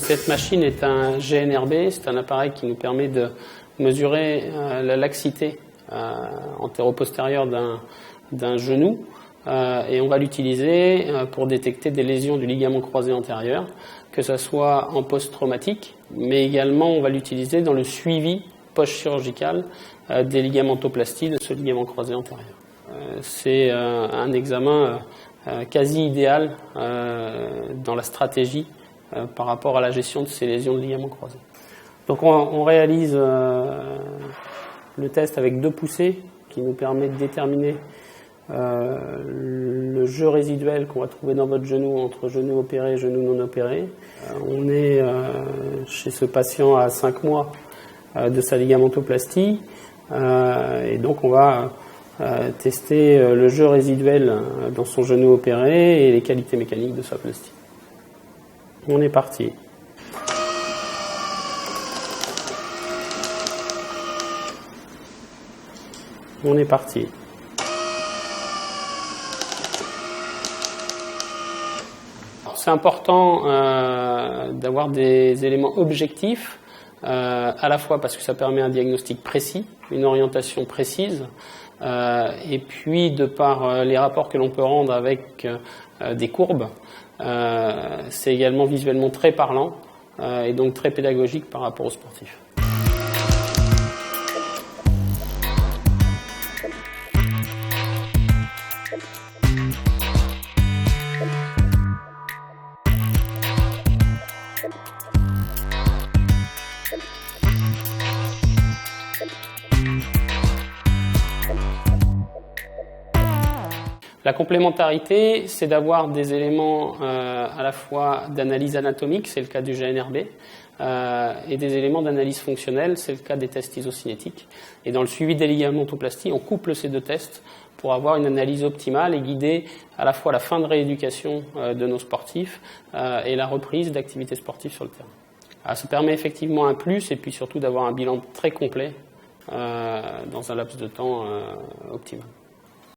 Cette machine est un GNRB, c'est un appareil qui nous permet de mesurer la laxité antéro-postérieure d'un genou et on va l'utiliser pour détecter des lésions du ligament croisé antérieur, que ce soit en post-traumatique, mais également on va l'utiliser dans le suivi post-chirurgical des ligamentoplasties de ce ligament croisé antérieur. C'est un examen quasi idéal dans la stratégie par rapport à la gestion de ces lésions de ligaments croisés. Donc on réalise le test avec 2 poussées qui nous permet de déterminer le jeu résiduel qu'on va trouver dans votre genou entre genou opéré et genou non opéré. On est chez ce patient à 5 mois de sa ligamentoplastie et donc on va tester le jeu résiduel dans son genou opéré et les qualités mécaniques de sa plastie. On est parti. On est parti. C'est important d'avoir des éléments objectifs, à la fois parce que ça permet un diagnostic précis, une orientation précise, et puis de par les rapports que l'on peut rendre avec des courbes, c'est également visuellement très parlant et donc très pédagogique par rapport aux sportifs. La complémentarité, c'est d'avoir des éléments à la fois d'analyse anatomique, c'est le cas du GNRB, et des éléments d'analyse fonctionnelle, c'est le cas des tests isocinétiques. Et dans le suivi des ligamentoplasties, on couple ces 2 tests pour avoir une analyse optimale et guider à la fois la fin de rééducation de nos sportifs et la reprise d'activités sportives sur le terrain. Alors, ça permet effectivement un plus et puis surtout d'avoir un bilan très complet dans un laps de temps optimal.